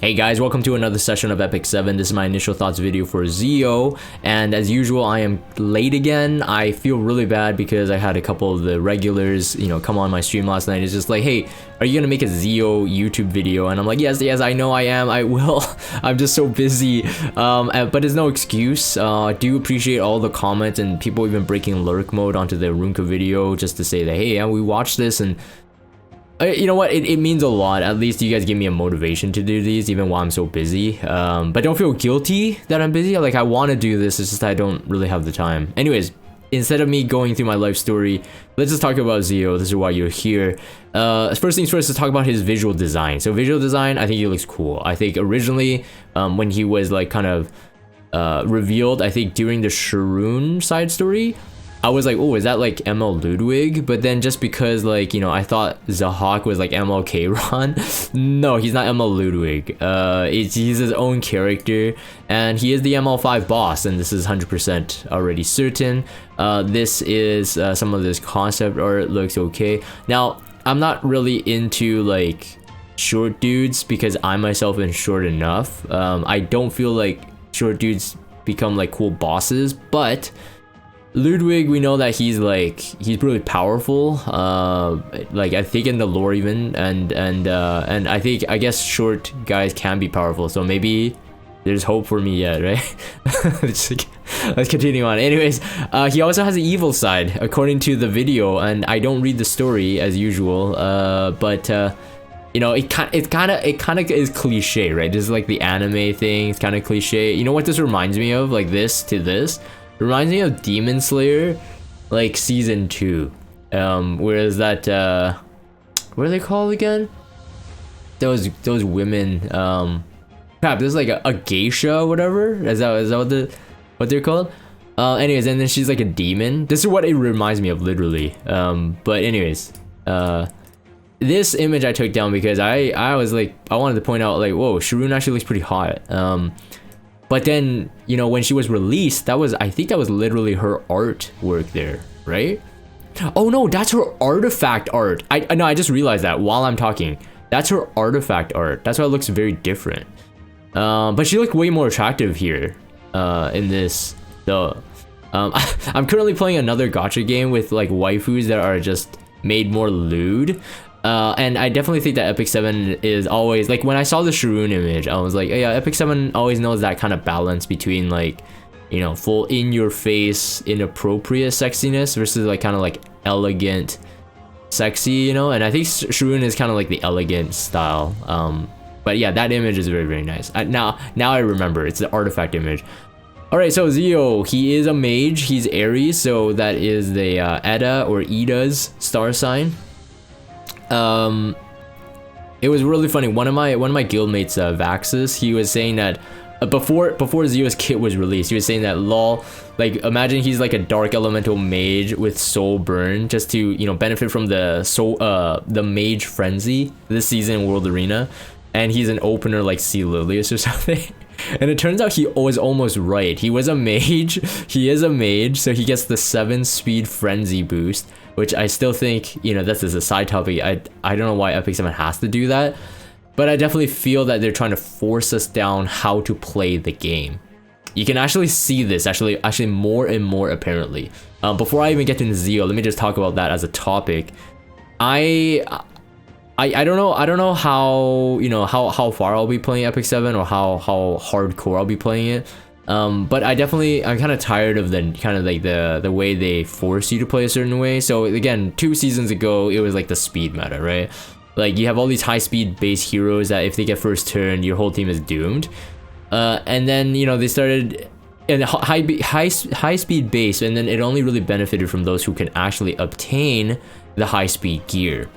Hey guys, welcome to another session of Epic 7. This is my initial thoughts video for Zio, and as usual I am late again. I feel really bad because I had a couple of the regulars, come on my stream last night. It's just like, hey, are you gonna make a Zio YouTube video? And I'm like, yes, I know I am, I will. I'm just so busy, but it's no excuse. I do appreciate all the comments and people even breaking lurk mode onto the Runka video just to say that, hey, yeah, we watched this, and you know what, it means a lot. At least you guys give me a motivation to do these even while I'm so busy. But don't feel guilty that I'm busy. Like, I want to do this, it's just I don't really have the time. Anyways, instead of me going through my life story, let's just talk about Zio. This is why you're here. First things first, let's talk about his visual design. So visual design, I think he looks cool. I think originally when he was like kind of revealed, I think during the Sharoon side story, I was like, oh, is that like ML Ludwig? But then just because, like, I thought Zahak was like ML Ron. No, he's not ML Ludwig. He's his own character, and he is the ML5 boss, and this is 100% already certain. This is some of this concept art looks okay. Now, I'm not really into like short dudes because I myself am short enough. I don't feel like short dudes become like cool bosses, but Ludwig, we know that he's really powerful, like I think in the lore even, and I guess short guys can be powerful, so maybe there's hope for me yet, right? let's continue on. Anyways, he also has an evil side according to the video, and I don't read the story as usual, but it kind of is cliche, right? This is like the anime thing. It's kind of cliche. You know what this reminds me of? Like this to this. Reminds me of Demon Slayer, like season 2. Whereas that what are they called again? Those women. Crap, there's like a geisha or whatever. Is that what they're called? Anyways, and then she's like a demon. This is what it reminds me of, literally. But anyways, this image I took down because I was like, I wanted to point out like, whoa, Sharoon actually looks pretty hot. But then, when she was released, I think that was literally her artwork there, right? Oh no, that's her artifact art. I just realized that while I'm talking. That's her artifact art. That's why it looks very different. But she looked way more attractive here in this, though. I'm currently playing another gacha game with like waifus that are just made more lewd. And I definitely think that Epic 7 is always, like, when I saw the Sharoon image, I was like, oh, yeah, Epic 7 always knows that kind of balance between, like, full in-your-face, inappropriate sexiness versus, like, kind of, like, elegant, sexy, and I think Sharoon is kind of, like, the elegant style. But, yeah, that image is very, very nice. Now I remember, it's the artifact image. Alright, so Zio, he is a mage, he's Aries, so that is the Edda or Ida's star sign. It was really funny. One of my guildmates, Vaxus, he was saying that before Zio's kit was released, he was saying that lol, like, imagine he's like a dark elemental mage with soul burn just to benefit from the mage frenzy this season in World Arena, and he's an opener like C Lilius or something. And it turns out he was almost right. He was a mage. He is a mage, so he gets the 7 speed frenzy boost, which I still think, that's just a side topic. I don't know why Epic 7 has to do that, but I definitely feel that they're trying to force us down how to play the game. You can actually see this actually more and more apparently. Before I even get into Zio, let me just talk about that as a topic. I don't know how how far I'll be playing Epic 7 or how hardcore I'll be playing it. But I'm kind of tired of the way they force you to play a certain way. So again, 2 seasons ago, it was like the speed meta, right? Like, you have all these high speed base heroes that if they get first turn, your whole team is doomed. And then they started in high speed base, and then it only really benefited from those who can actually obtain the high speed gear.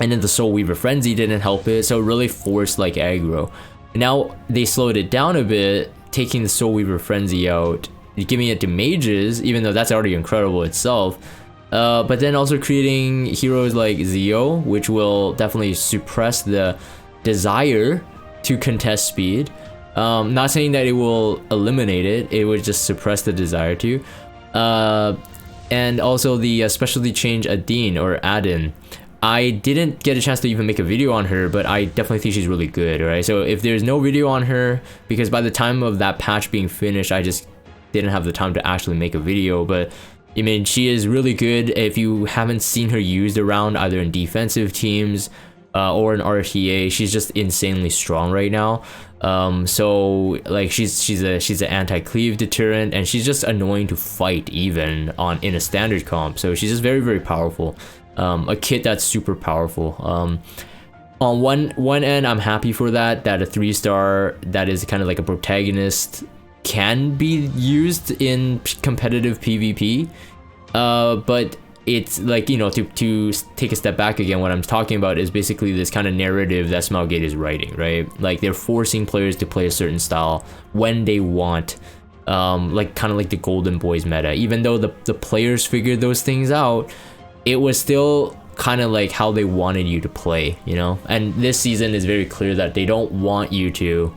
And then the Soul Weaver Frenzy didn't help it, so it really forced like aggro. Now they slowed it down a bit, taking the Soul Weaver Frenzy out, giving it to mages, even though that's already incredible itself. But then also creating heroes like Zio, which will definitely suppress the desire to contest speed. Not saying that it will eliminate it, it would just suppress the desire to. And also the specialty change Adin or Adin. I didn't get a chance to even make a video on her, but I definitely think she's really good, right? So if there's no video on her, because by the time of that patch being finished, I just didn't have the time to actually make a video, but I mean, she is really good. If you haven't seen her used around either in defensive teams or in RTA, she's just insanely strong right now. So like she's an anti-cleave deterrent, and she's just annoying to fight even in a standard comp. So she's just very, very powerful. A kit that's super powerful. On one end, I'm happy for that a 3-star that is kind of like a protagonist can be used in competitive PvP. But it's like, you know, to take a step back again, what I'm talking about is basically this kind of narrative that Smilegate is writing, right? Like they're forcing players to play a certain style when they want, like kind of like the Golden Boys meta. Even though the players figured those things out, it was still kind of like how they wanted you to play, you know? And this season is very clear that they don't want you to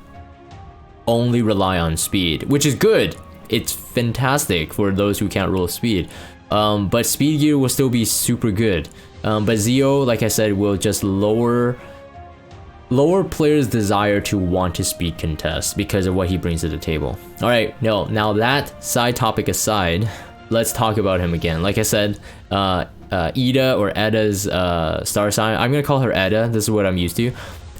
only rely on speed, which is good. It's fantastic for those who can't roll speed. But speed gear will still be super good. But Zio, like I said, will just lower players' desire to want to speed contest because of what he brings to the table. All right, now that side topic aside, let's talk about him again. Like I said, Ida or Edda's star sign. I'm gonna call her Edda. This is what I'm used to.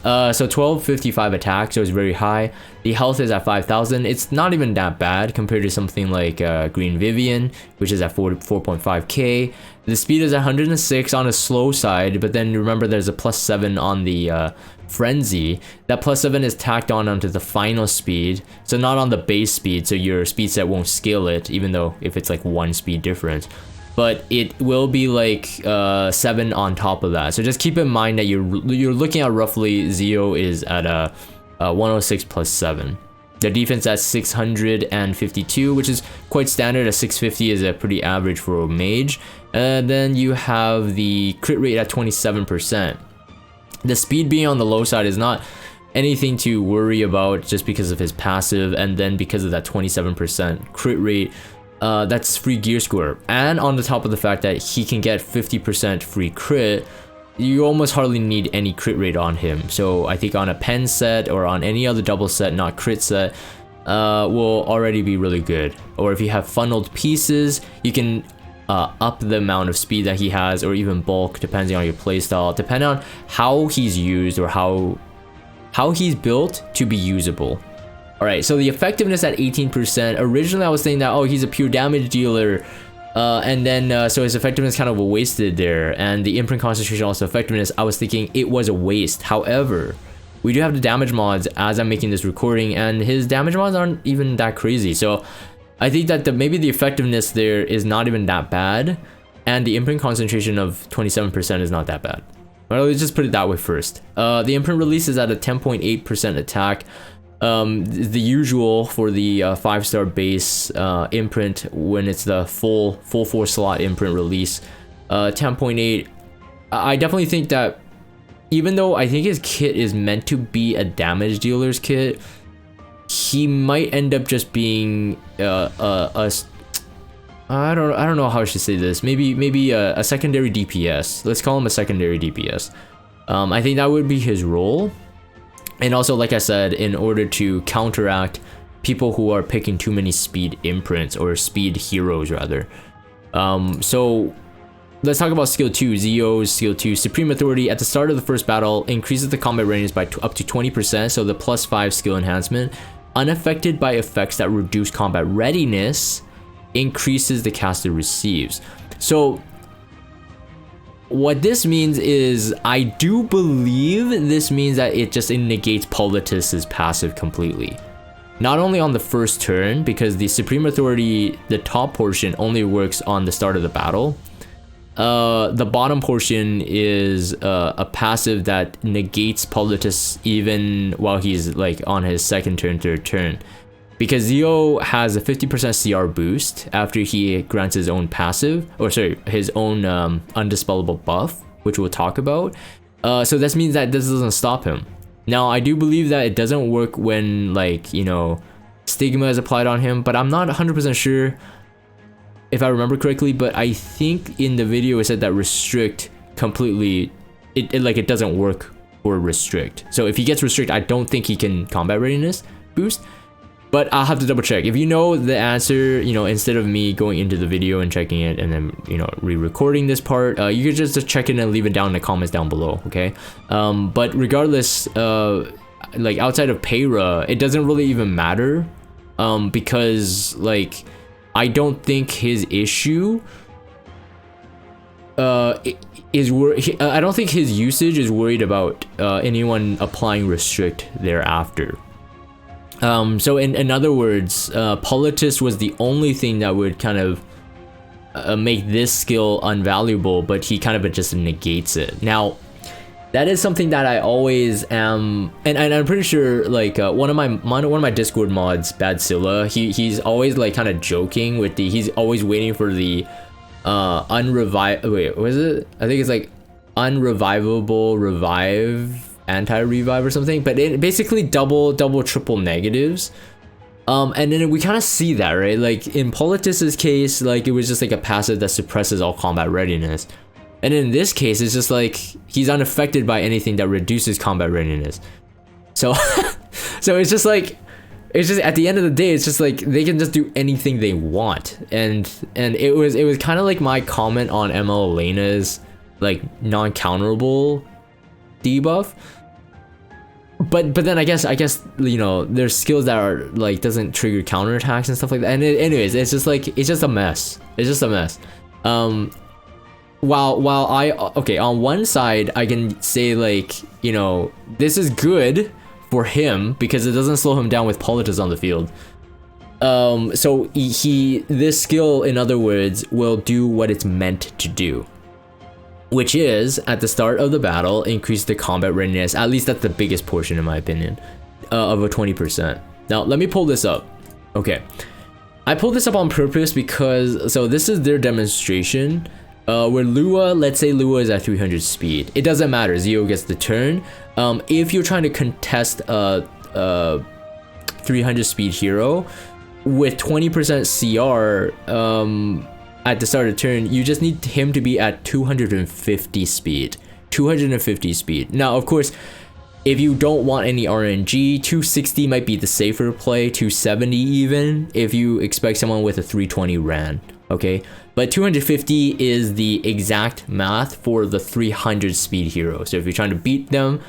So 1255 attack, so it's very high. The health is at 5,000. It's not even that bad compared to something like Green Vivian, which is at 4.5k. The speed is at 106 on a slow side, but then remember there's a +7 on the Frenzy. That +7 is tacked on onto the final speed, so not on the base speed, so your speed set won't scale it, even though if it's like 1 speed difference. But it will be like 7 on top of that. So just keep in mind that you're looking at roughly Zio is at a 106 +7. The defense at 652, which is quite standard. A 650 is a pretty average for a mage. And then you have the crit rate at 27%. The speed being on the low side is not anything to worry about just because of his passive, and then because of that 27% crit rate. That's free gear score, and on the top of the fact that he can get 50% free crit, you almost hardly need any crit rate on him. So I think on a pen set or on any other double set, not crit set, will already be really good. Or if you have funneled pieces, you can up the amount of speed that he has, or even bulk, depending on your playstyle, depending on how he's used or how he's built to be usable. Alright, so the effectiveness at 18%. Originally I was saying that, oh, he's a pure damage dealer, and then so his effectiveness kind of wasted there, and the imprint concentration also effectiveness, I was thinking it was a waste. However, we do have the damage mods as I'm making this recording, and his damage mods aren't even that crazy. So I think that maybe the effectiveness there is not even that bad, and the imprint concentration of 27% is not that bad. Well, let's just put it that way first. The imprint release is at a 10.8% attack. The usual for the 5-star base imprint when it's the full 4-slot imprint release. 10.8. I definitely think that even though I think his kit is meant to be a damage dealer's kit, he might end up just being I don't know how I should say this. Maybe a secondary DPS. Let's call him a secondary DPS. I think that would be his role. And also, like I said, in order to counteract people who are picking too many speed imprints, or speed heroes rather. So let's talk about skill 2. Zio's skill 2, Supreme Authority. At the start of the first battle, increases the combat readiness by up to 20%, so the +5 skill enhancement. Unaffected by effects that reduce combat readiness, increases the caster receives. So what this means is, I do believe this means that it negates Politis's passive completely. Not only on the first turn, because the Supreme Authority, the top portion, only works on the start of the battle. The bottom portion is a passive that negates Politis even while he's like on his second turn, third turn. Because Zio has a 50% CR boost after he grants his own passive, or sorry, his own undispellable buff, which we'll talk about. So this means that this doesn't stop him. Now, I do believe that it doesn't work when, like, you know, Stigma is applied on him, but I'm not 100% sure if I remember correctly, but I think in the video it said that Restrict completely, it doesn't work for restrict. So if he gets restrict, I don't think he can combat readiness boost. But I'll have to double check. If you know the answer, you know, instead of me going into the video and checking it and then, you know, re-recording this part, you could just check it and leave it down in the comments down below, okay? But regardless, like outside of Peyra, it doesn't really even matter, because like I don't think his issue I don't think his usage is worried about anyone applying restrict thereafter. So in other words, Politis was the only thing that would kind of make this skill unvaluable, but he kind of just negates it. Now, that is something that I always am, and I'm pretty sure like one of my Discord mods, Badsilla, he's always like kind of joking with he's always waiting for the wait, what is it? I think it's like unrevivable revive, anti-revive or something, but it basically double, triple negatives. And then we kind of see that, right? Like in Politis's case, like it was just like a passive that suppresses all combat readiness. And in this case, it's just like he's unaffected by anything that reduces combat readiness. So so it's just like, it's just at the end of the day, it's just like they can just do anything they want. And it was kind of like my comment on ML Elena's like non-counterable debuff. But then I guess you know, there's skills that are like doesn't trigger counterattacks and stuff like that. And anyways, it's just like it's just a mess. It's just a mess. While I okay, on one side I can say like, you know, this is good for him because it doesn't slow him down with Politis on the field. So this skill, in other words, will do what it's meant to do, which is at the start of the battle increase the combat readiness. At least that's the biggest portion in my opinion, of a 20%. Now let me pull this up. Okay, I pulled this up on purpose because so this is their demonstration. Where Lua, let's say Lua is at 300 speed. It doesn't matter, Zio gets the turn. If you're trying to contest a 300 speed hero with 20% CR at the start of the turn, you just need him to be at 250 speed. 250 speed. Now, of course, if you don't want any RNG, 260 might be the safer play, 270 even, if you expect someone with a 320 ran, okay? But 250 is the exact math for the 300 speed hero. So if you're trying to beat them,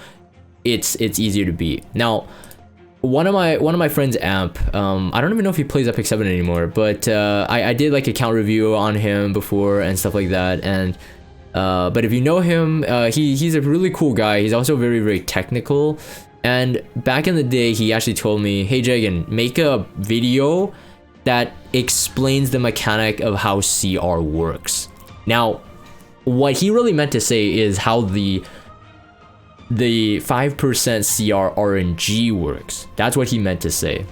it's easier to beat. Now, one of my friends, Amp, I don't even know if he plays Epic 7 anymore, but I did like a count review on him before and stuff like that. And but if you know him, he's a really cool guy. He's also very, very technical. And back in the day, he actually told me, hey Jagan, make a video that explains the mechanic of how CR works. Now, what he really meant to say is how the 5% CR RNG works. That's what he meant to say.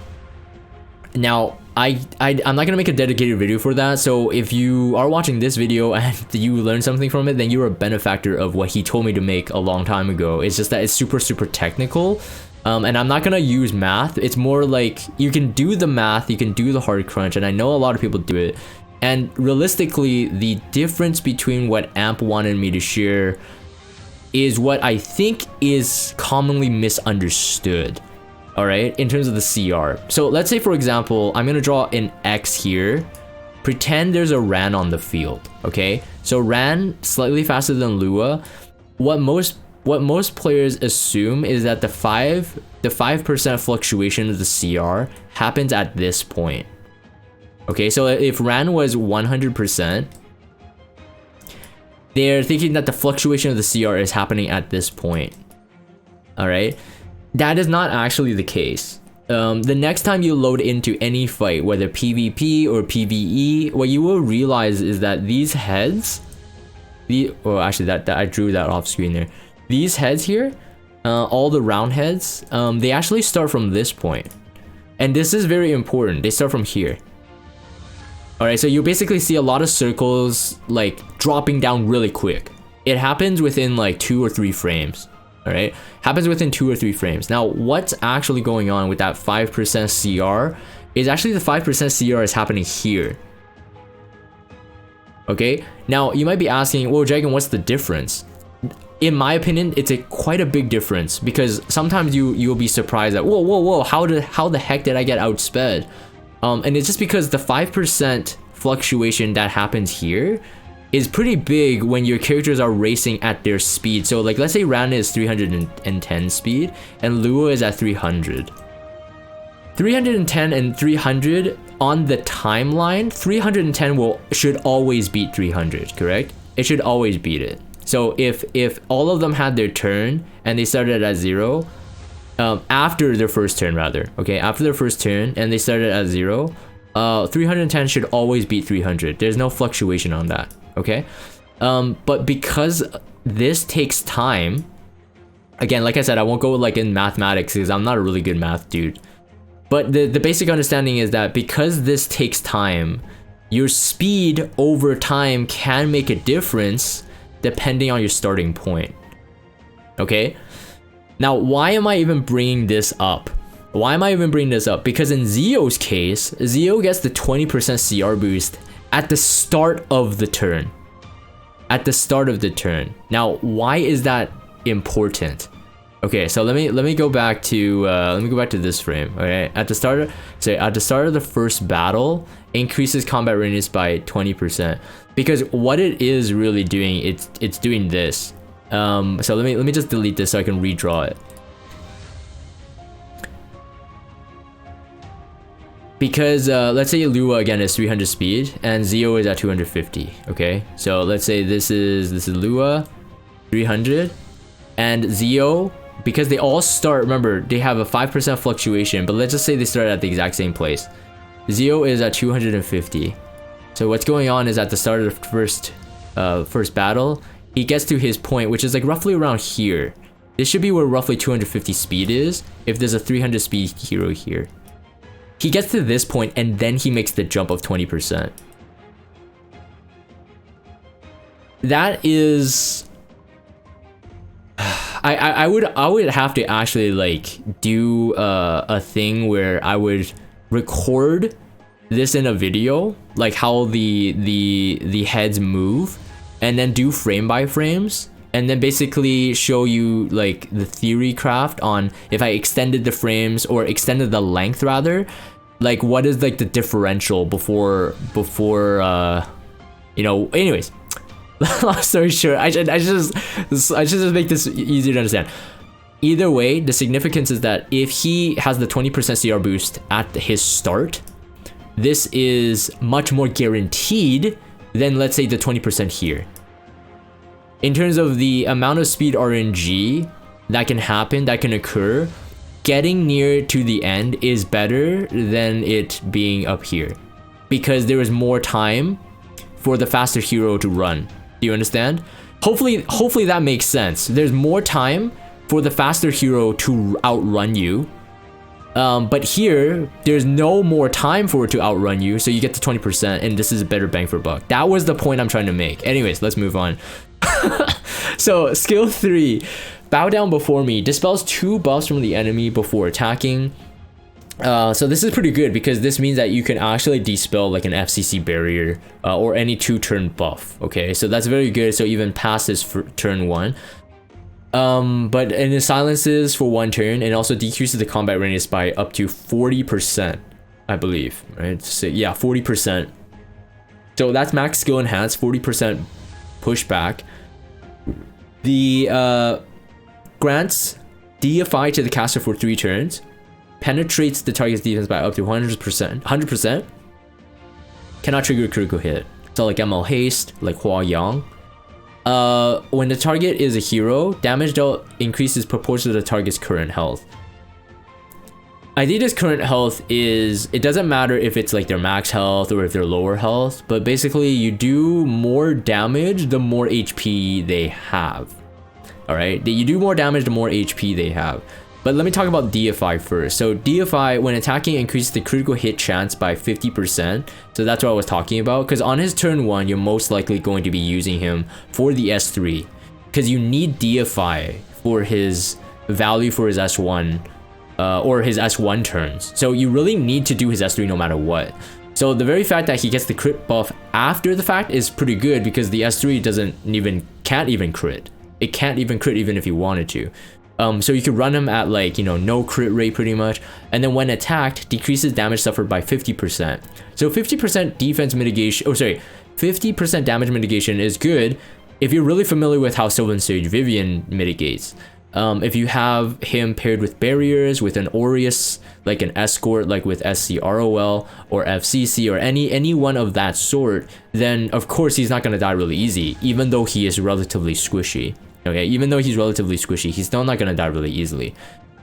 Now, I'm not gonna make a dedicated video for that, so if you are watching this video and you learn something from it, then you're a benefactor of what he told me to make a long time ago. It's just that it's super, super technical. And I'm not gonna use math. It's more like you can do the math, you can do the hard crunch, and I know a lot of people do it. And realistically, the difference between what Amp wanted me to share is what I think is commonly misunderstood, all right, in terms of the CR. So let's say, for example, I'm gonna draw an X here. Pretend there's a Ran on the field, okay? So Ran, slightly faster than Lua. What most players assume is that the 5% fluctuation of the CR happens at this point. Okay, so if Ran was 100%, they're thinking that the fluctuation of the CR is happening at this point. All right, that is not actually the case. The next time you load into any fight, whether PvP or PvE, what you will realize is that these heads, actually that I drew that off screen there. These heads here, all the round heads, they actually start from this point. And this is very important. They start from here. All right, so you basically see a lot of circles like dropping down really quick. It happens within like 2 or 3 frames. All right, happens within 2 or 3 frames. Now, what's actually going on with that 5% CR is actually the 5% CR is happening here. Okay, now you might be asking, well, Dragon, what's the difference? In my opinion, it's quite a big difference, because sometimes you'll be surprised that whoa, how the heck did I get outsped? And it's just because the 5% fluctuation that happens here is pretty big when your characters are racing at their speed. So like, let's say Rana is 310 speed and Lua is at 300. 310 and 300 on the timeline, 310 should always beat 300, correct? It should always beat it. So if all of them had their turn and they started at 0, after their first turn rather, okay, after their first turn and they started at 0, 310 should always beat 300. There's no fluctuation on that, okay? But because this takes time, again, like I said, I won't go like in mathematics because I'm not a really good math dude. But the basic understanding is that because this takes time, your speed over time can make a difference depending on your starting point. Okay? Now, why am I even bringing this up? Why am I even bringing this up? Because in Zio's case, Zio gets the 20% CR boost at the start of the turn. At the start of the turn. Now, why is that important? Okay, so let me go back to this frame. Okay, at the start of the first battle, increases combat readiness by 20%. Because what it is really doing, it's doing this. So let me just delete this so I can redraw it. Because let's say Lua again is 300 speed and Zio is at 250. Okay, so let's say this is Lua, 300, and Zio. Because they all start, remember, they have a 5% fluctuation, but let's just say they start at the exact same place. Zio is at 250. So what's going on is at the start of the first battle, he gets to his point, which is like roughly around here. This should be where roughly 250 speed is, if there's a 300 speed hero here. He gets to this point and then he makes the jump of 20%. That is... I would have to actually like do a thing where I would record this in a video, like how the heads move, and then do frame by frames, and then basically show you like the theory craft on if I extended the frames or extended the length rather, like what is like the differential before you know, anyways. Long story short, I should just make this easier to understand. Either way, the significance is that if he has the 20% CR boost at his start, this is much more guaranteed than, let's say, the 20% here. In terms of the amount of speed RNG that can happen, that can occur, getting near to the end is better than it being up here, because there is more time for the faster hero to run. Do you understand? Hopefully that makes sense. There's more time for the faster hero to outrun you. But here, there's no more time for it to outrun you, so you get to 20%, and this is a better bang for buck. That was the point I'm trying to make. Anyways, let's move on. So, skill 3. Bow down before me. Dispels 2 buffs from the enemy before attacking. So this is pretty good because this means that you can actually dispel like an FCC barrier or any 2-turn buff. Okay, so that's very good. So even past this for turn 1. But and it silences for 1 turn and also decreases the combat readiness by up to 40%, I believe. Right? So yeah, 40%. So that's max skill enhanced, 40% pushback. The grants DFI to the caster for 3 turns. Penetrates the target's defense by up to 100%. Cannot trigger a critical hit. So like ML Haste, like Hua Yang. When the target is a hero, damage dealt increases proportional to the target's current health. I think this current health is, it doesn't matter if it's like their max health or if they're lower health, but basically you do more damage the more HP they have. Alright, you do more damage the more HP they have. But let me talk about DFI first. So DFI, when attacking, increases the critical hit chance by 50%. So that's what I was talking about. Because on his turn 1, you're most likely going to be using him for the S3. Because you need DFI for his value for his S1. Or his S1 turns. So you really need to do his S3 no matter what. So the very fact that he gets the crit buff after the fact is pretty good, because the S3 can't even crit. It can't even crit even if you wanted to. So you could run him at like, you know, no crit rate pretty much, and then when attacked, decreases damage suffered by 50%. So 50% defense mitigation, 50% damage mitigation is good if you're really familiar with how Sylvan Sage Vivian mitigates. If you have him paired with barriers, with an Aureus, like an escort, like with SCROL or FCC or any one of that sort, then of course he's not going to die really easy, even though he is relatively squishy. Okay, even though he's relatively squishy, he's still not going to die really easily.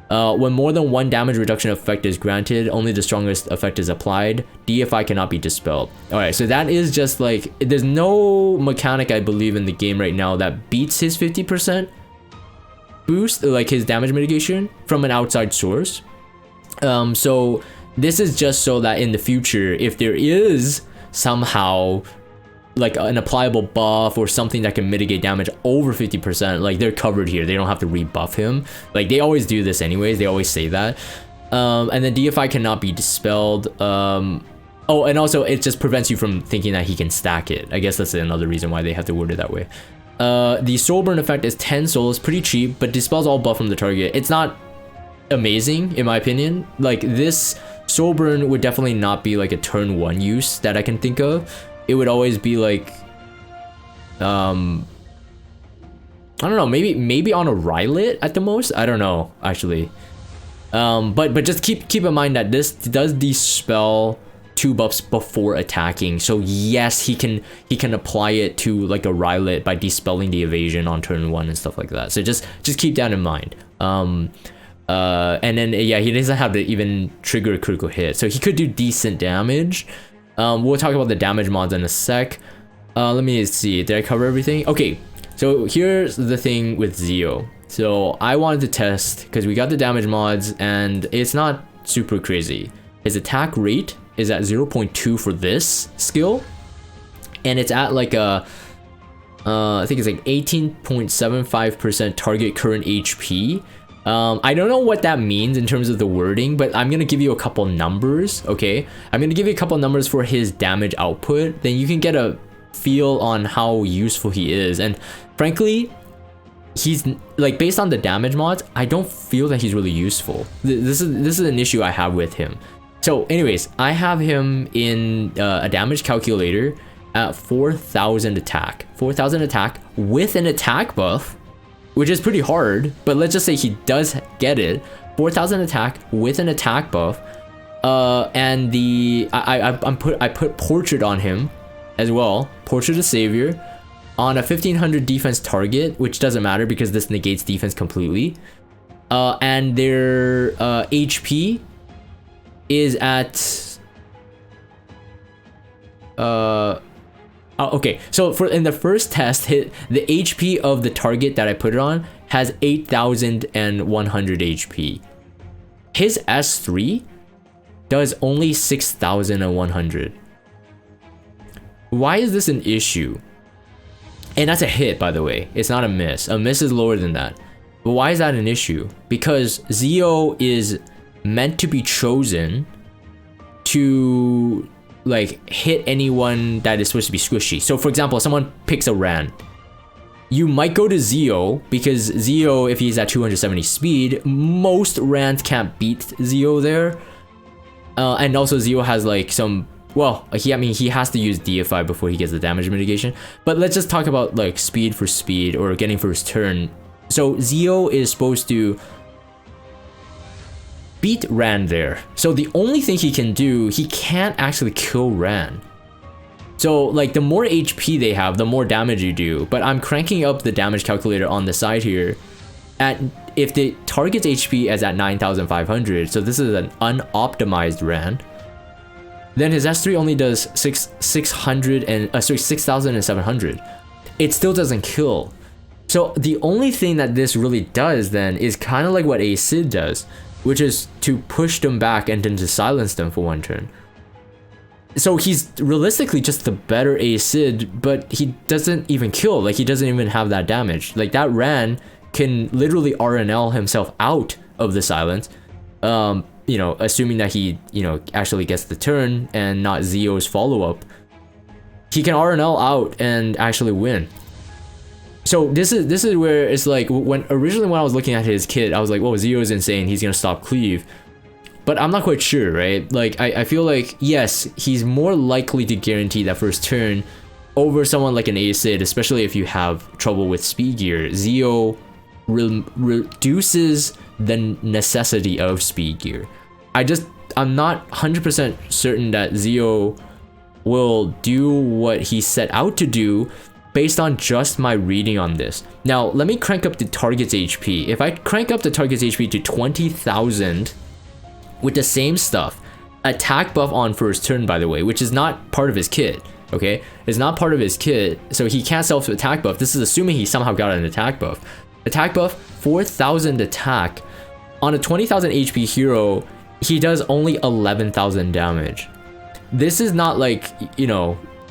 When more than one damage reduction effect is granted, only the strongest effect is applied. DFI cannot be dispelled. Alright, so that is just like, there's no mechanic I believe in the game right now that beats his 50% boost, like his damage mitigation, from an outside source. So this is just so that in the future, if there is somehow like an applicable buff or something that can mitigate damage over 50%, like they're covered here, they don't have to rebuff him. Like they always do this anyways, they always say that. And then DFI cannot be dispelled. Oh, and also it just prevents you from thinking that he can stack it. I guess that's another reason why they have to word it that way. The soul burn effect is 10 souls, pretty cheap, but dispels all buff from the target. It's not amazing in my opinion. Like this soul burn would definitely not be like a turn 1 use that I can think of. It would always be like, I don't know, maybe on a Rylet at the most. I don't know actually. But just keep in mind that this does dispel 2 buffs before attacking. So yes, he can apply it to like a Rylet by dispelling the evasion on turn 1 and stuff like that. So just keep that in mind. And then yeah, he doesn't have to even trigger a critical hit, so he could do decent damage. We'll talk about the damage mods in a sec. Let me see, did I cover everything? Okay, so here's the thing with Zio. So I wanted to test, because we got the damage mods and it's not super crazy. His attack rate is at 0.2 for this skill, and it's at like a I think it's like 18.75% target current HP. I don't know what that means in terms of the wording, but I'm gonna give you a couple numbers, okay? I'm gonna give you a couple numbers for his damage output, then you can get a feel on how useful he is. And frankly, he's like, based on the damage mods, I don't feel that he's really useful. This is an issue I have with him. So anyways, I have him in a damage calculator at 4,000 attack. 4,000 attack with an attack buff, which is pretty hard, but let's just say he does get it. 4,000 attack with an attack buff, and I put portrait on him as well. Portrait of Savior on a 1500 defense target, which doesn't matter because this negates defense completely. And their HP is at okay, so in the first test, the HP of the target that I put it on has 8,100 HP. His S3 does only 6,100. Why is this an issue? And that's a hit, by the way. It's not a miss. A miss is lower than that. But why is that an issue? Because Zio is meant to be chosen to like hit anyone that is supposed to be squishy. So for example, someone picks a Ran, you might go to Zio, because Zio, if he's at 270 speed, most Rans can't beat Zio there. And also Zio has like some, well, I mean, he has to use DFI before he gets the damage mitigation. But let's just talk about like speed for speed, or getting first turn. So Zio is supposed to beat Ran there. So the only thing he can do, he can't actually kill Ran. So like the more HP they have, the more damage you do. But I'm cranking up the damage calculator on the side here. If the target's HP is at 9,500, so this is an unoptimized Ran, then his S3 only does 6,700. It still doesn't kill. So the only thing that this really does then is kind of like what a Sid does, which is to push them back and then to silence them for one turn. So he's realistically just the better Sid, but he doesn't even kill. Like, he doesn't even have that damage. Like, that Ran can literally RNL himself out of the silence, assuming that he, actually gets the turn and not Zio's follow-up, he can RNL out and actually win. So this is where it's like, originally when I was looking at his kit, I was like, whoa, Zio's insane, he's gonna stop cleave. But I'm not quite sure, right? Like, I feel like, yes, he's more likely to guarantee that first turn over someone like an Acid, especially if you have trouble with speed gear. Zio reduces the necessity of speed gear. I'm not 100% certain that Zio will do what he set out to do based on just my reading on this. Now, let me crank up the target's HP. If I crank up the target's HP to 20,000 with the same stuff, attack buff on first turn, by the way, which is not part of his kit, okay? It's not part of his kit, so he can't self attack buff. This is assuming he somehow got an attack buff. Attack buff, 4,000 attack. On a 20,000 HP hero, he does only 11,000 damage. This is not like,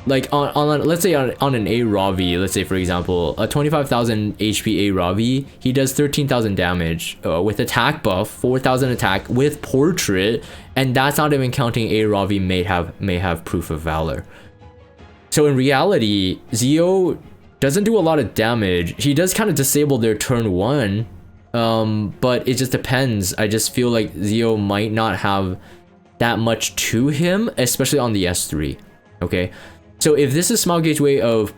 like on let's say on an A Ravi, let's say for example, a 25,000 HP A Ravi, he does 13,000 damage with attack buff, 4,000 attack with portrait, and that's not even counting A Ravi may have proof of valor. So in reality, Zio doesn't do a lot of damage. He does kind of disable their turn 1, but it just depends. I just feel like Zio might not have that much to him, especially on the S3. Okay. So if this is Smile Gate's way of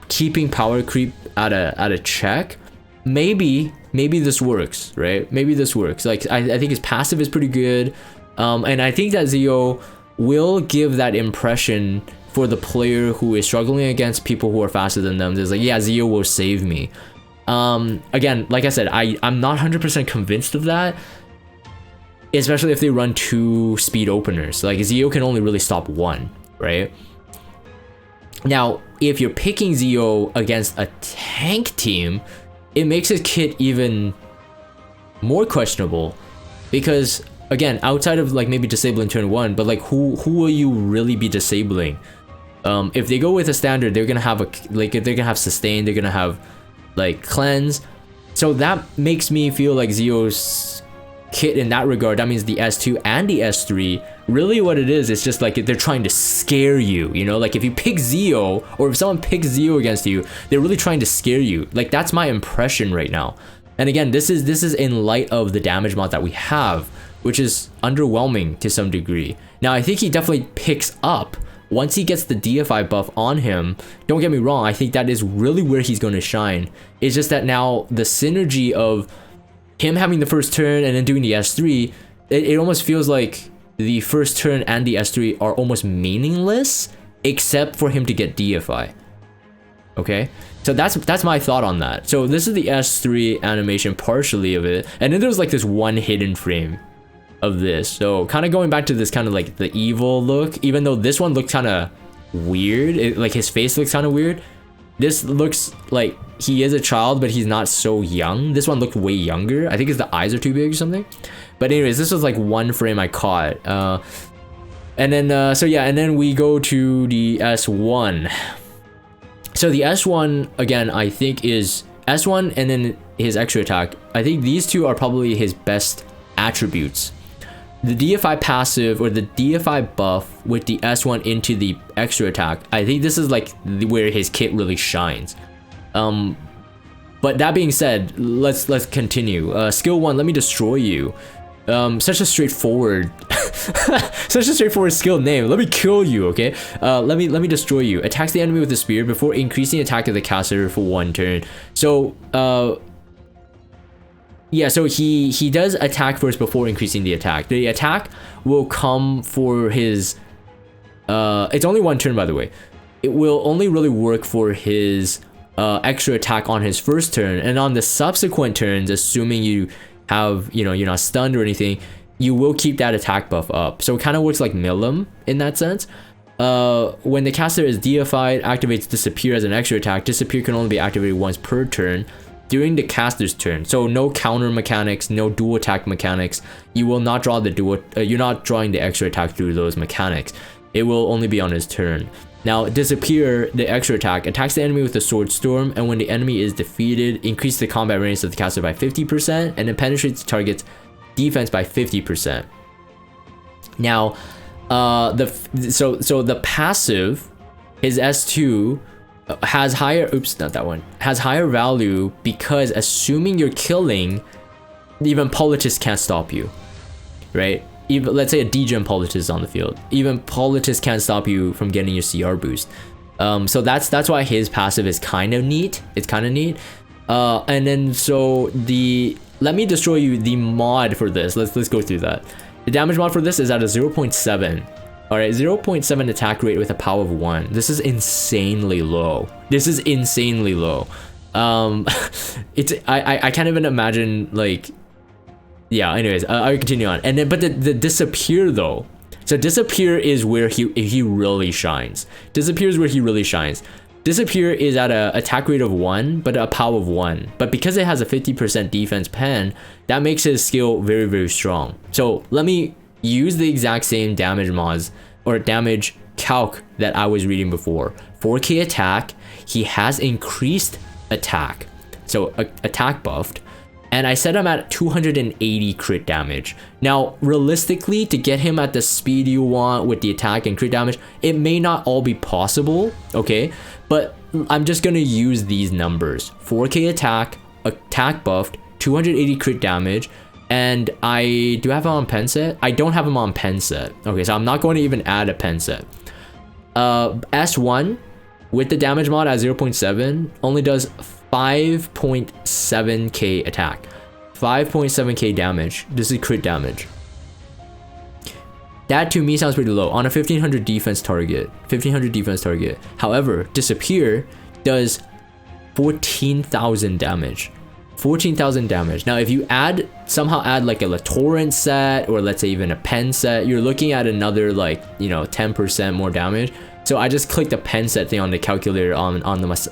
keeping power creep at a check, maybe this works, right? Maybe this works. Like I think his passive is pretty good, and I think that Zio will give that impression for the player who is struggling against people who are faster than them. There's like, yeah, Zio will save me. Again, like I said, I'm not 100% convinced of that, especially if they run 2 speed openers. Like Zio can only really stop 1, right? Now, if you're picking Zio against a tank team, it makes his kit even more questionable, because again, outside of like maybe disabling turn 1, but like who will you really be disabling? If they go with a standard, they're gonna have sustain, they're gonna have like cleanse. So that makes me feel like Zio's kit in that regard, that means the S2 and the S3, really what it is, it's just like they're trying to scare you, like if you pick Zio, or if someone picks Zio against you, they're really trying to scare you. Like that's my impression right now. And again, this is in light of the damage mod that we have, which is underwhelming to some degree. Now I think he definitely picks up once he gets the DFI buff on him. Don't get me wrong, I think that is really where he's going to shine. It's just that now the synergy of him having the first turn and then doing the S3, it almost feels like the first turn and the S3 are almost meaningless, except for him to get DFI. Okay, so that's my thought on that. So this is the S3 animation partially of it, and then there's like this one hidden frame of this. So kind of going back to this kind of like the evil look, even though this one looks kind of weird, like his face looks kind of weird. This looks like he is a child, but he's not so young. This one looked way younger. I think it's the eyes are too big or something. But anyways, this was like one frame I caught. And then, so yeah, and then we go to the S1. So the S1, again, I think is S1 and then his extra attack. I think these two are probably his best attributes. The DFI passive or the DFI buff with the S1 into the extra attack, I think this is like where his kit really shines. But that being said, let's continue. Skill 1, let me destroy you. Such a straightforward skill name. Let me kill you, okay? Let me destroy you. Attacks the enemy with a spear before increasing attack of the caster for 1 turn. So yeah, so he does attack first before increasing the attack. The attack will come for his it's only 1 turn, by the way. It will only really work for his extra attack on his first turn, and on the subsequent turns, assuming you have, you're not stunned or anything, you will keep that attack buff up. So it kind of works like Milim in that sense. When the caster is deified, activates Disappear as an extra attack. Disappear can only be activated once per turn during the caster's turn. So no counter mechanics, no dual attack mechanics. You will not draw the dual, you're not drawing the extra attack through those mechanics. It will only be on his turn. Now, Disappear, the extra attack, attacks the enemy with a Sword Storm, and when the enemy is defeated, increase the combat range of the caster by 50%, and then penetrates targets defense by 50%. Now, the passive, his S2 has higher, oops, not that one, has higher value because assuming you're killing, even Politist can't stop you, right? Even let's say a degen Politist on the field, even Politist can't stop you from getting your CR boost. So that's why his passive is kind of neat. It's kind of neat. And then so let me destroy you the mod for this. Let's go through that. The damage mod for this is at a 0.7. All right, 0.7 attack rate with a power of 1. This is insanely low. This is insanely low. I can't even imagine, like, yeah, anyways, I'll continue on. And then, but the disappear though. So disappear is where he really shines. Disappear is where he really shines. Disappear is at a attack rate of 1, but a power of 1. But because it has a 50% defense pen, that makes his skill very, very strong. So let me use the exact same damage mods or damage calc that I was reading before. 4k attack, he has increased attack. So attack buffed. And I set him at 280 crit damage. Now, realistically, to get him at the speed you want with the attack and crit damage, it may not all be possible, okay? But I'm just gonna use these numbers. 4k attack, attack buffed, 280 crit damage, and do I have him on pen set? I don't have him on pen set. Okay, so I'm not going to even add a pen set. S1 with the damage mod at 0.7 only does 5.7k attack, 5.7k damage. This is crit damage. That to me sounds pretty low on a 1500 defense target. 1500 defense target. However, disappear does 14,000 damage. 14,000 damage. Now, if you somehow add like a torrent set, or let's say even a pen set, you're looking at another, like, you know, 10% more damage. So I just clicked the pen set thing on the calculator on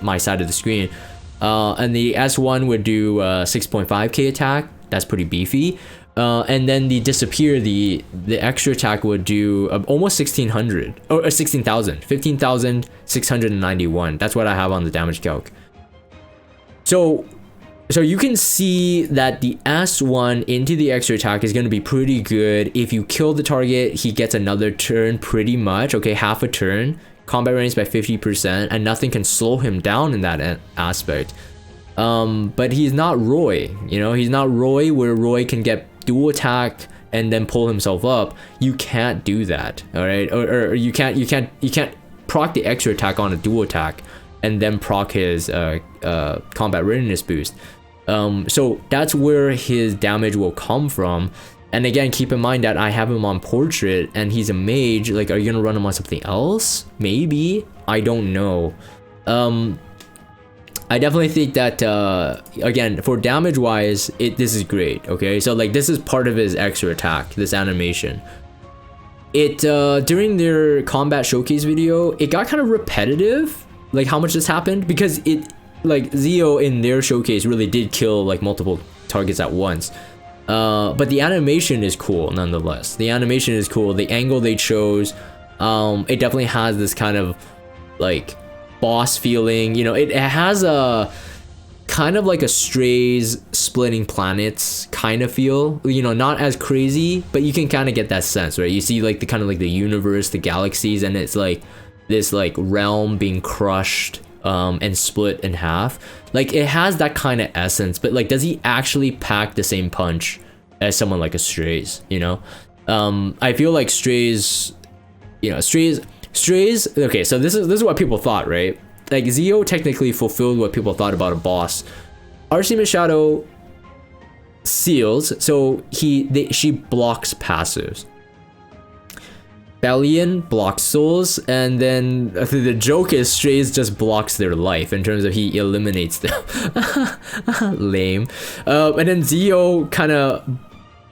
my side of the screen. And the S1 would do 6.5k attack. That's pretty beefy. And then the disappear, the extra attack would do almost 1600 or 16,000, 15,691. That's what I have on the damage calc. So you can see that the S1 into the extra attack is going to be pretty good. If you kill the target, he gets another turn pretty much. Okay, half a turn. Combat range by 50%, and nothing can slow him down in that aspect. But he's not Roy, you know, he's not Roy where Roy can get dual attack and then pull himself up. You can't do that, all right? Or you can't proc the extra attack on a dual attack and then proc his combat readiness boost. So that's where his damage will come from. And again, keep in mind that I have him on portrait and he's a mage. Like, are you gonna run him on something else? Maybe, I don't know. I definitely think that again, for damage wise, this is great. Okay, so like this is part of his extra attack, this animation. During their combat showcase video, it got kind of repetitive, like how much this happened, because like Zio in their showcase really did kill like multiple targets at once. But the animation is cool nonetheless. The animation is cool. The angle they chose, it definitely has this kind of like boss feeling. You know, it has a kind of like a Strays splitting planets kind of feel. You know, not as crazy, but you can kind of get that sense, right? You see like the kind of like the universe, the galaxies, and it's like this like realm being crushed and split in half. Like it has that kind of essence, but like does he actually pack the same punch as someone like a Strays, you know? I feel like Strays, you know, Strays, okay, so this is what people thought, right? Like Zio technically fulfilled what people thought about a boss. Arcee Shadow seals, so she blocks passives. Bellion blocks souls, and then the joke is Strays just blocks their life in terms of he eliminates them. Lame. And then Zio kind of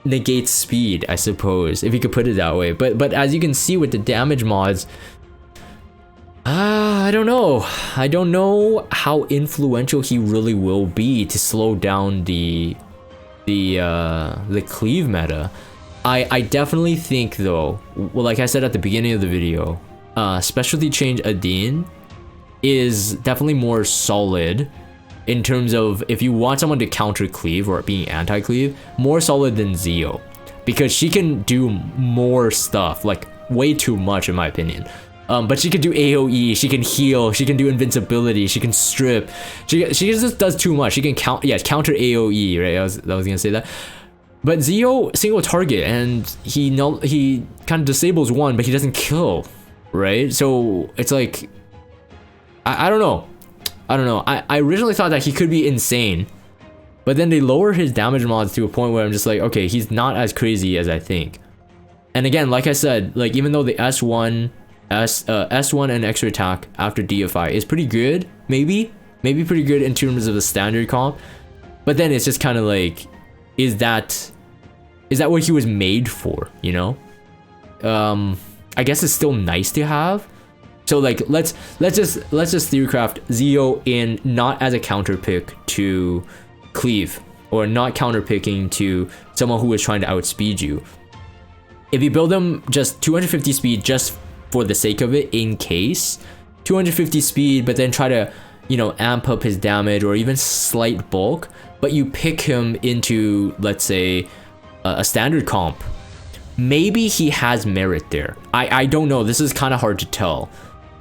negates speed, I suppose, if you could put it that way. But as you can see with the damage mods, I don't know. I don't know how influential he really will be to slow down the cleave meta. I definitely think though, well, like I said at the beginning of the video, specialty change Adin is definitely more solid in terms of if you want someone to counter cleave or being anti-cleave, more solid than Zio. because she can do more stuff, like way too much in my opinion. But she can do AoE, she can heal, she can do invincibility, she can strip. She just does too much. She can counter AoE, right? I was gonna say that. But Zio single target, and he kind of disables one, but he doesn't kill, right? So it's like, I don't know. I originally thought that he could be insane, but then they lower his damage mods to a point where I'm just like, okay, he's not as crazy as I think. And again, like I said, like even though the S1 and extra attack after DFI is pretty good, maybe pretty good in terms of the standard comp, but then it's just kind of like, is that what he was made for, you know? I guess it's still nice to have. So like let's just theorycraft Zio in not as a counter pick to Cleave, or not counter picking to someone who is trying to outspeed you. If you build him just 250 speed just for the sake of it, in case 250 speed, but then try to, you know, amp up his damage or even slight bulk, but you pick him into, let's say, a standard comp, maybe he has merit there. I don't know, this is kind of hard to tell.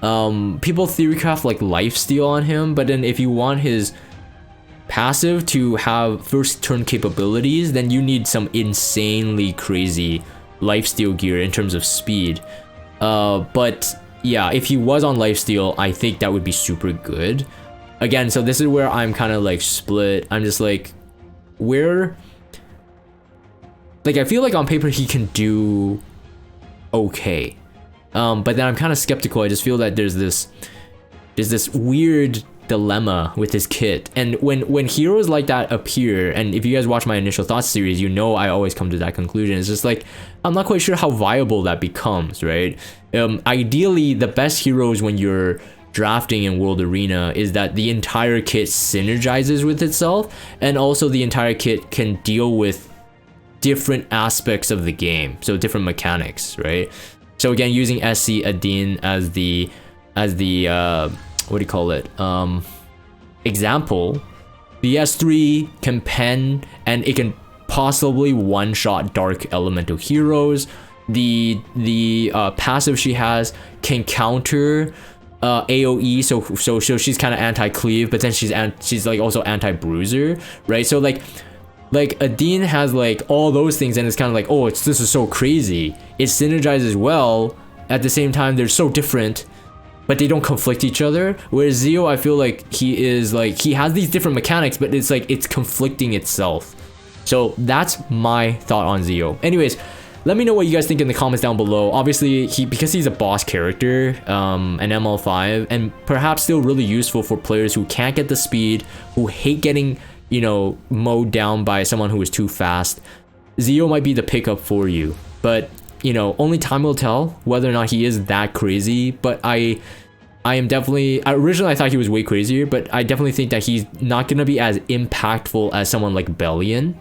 People theorycraft like lifesteal on him, but then if you want his passive to have first turn capabilities, then you need some insanely crazy lifesteal gear in terms of speed. But yeah, if he was on lifesteal, I think that would be super good. Again, so this is where I'm kind of like split. I'm just like, where, like I feel like on paper he can do okay, but then I'm kind of skeptical. I just feel that there's this weird dilemma with his kit, and when heroes like that appear, and if you guys watch my initial thoughts series, you know I always come to that conclusion. It's just like, I'm not quite sure how viable that becomes, right? Ideally, the best heroes when you're drafting in World Arena is that the entire kit synergizes with itself, and also the entire kit can deal with different aspects of the game, so different mechanics, right? So again, using SC Adin as the what do you call it, example, the S3 can pen, and it can possibly one-shot dark elemental heroes. The passive she has can counter AoE, so she's kind of anti-cleave, but then she's like also anti-bruiser, right? So like Adin has like all those things, and it's kind of like, oh, this is so crazy. It synergizes well. At the same time, they're so different, but they don't conflict each other. Whereas Zio, I feel like he has these different mechanics, but it's like it's conflicting itself. So that's my thought on Zio. Anyways, let me know what you guys think in the comments down below. Obviously, because he's a boss character, an ML5, and perhaps still really useful for players who can't get the speed, who hate getting, you know, mowed down by someone who is too fast. Zio might be the pickup for you, but you know, only time will tell whether or not he is that crazy. But I am definitely, originally I thought he was way crazier, but I definitely think that he's not gonna be as impactful as someone like Bellion.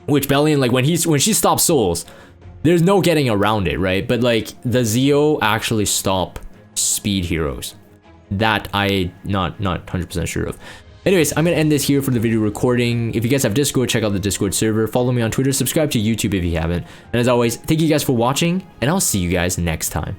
Which Bellion, like when she stops souls, there's no getting around it, right? But like the Zio actually stop speed heroes. That I'm not 100% sure of. Anyways, I'm gonna end this here for the video recording. If you guys have Discord, check out the Discord server. Follow me on Twitter, subscribe to YouTube if you haven't. And as always, thank you guys for watching, and I'll see you guys next time.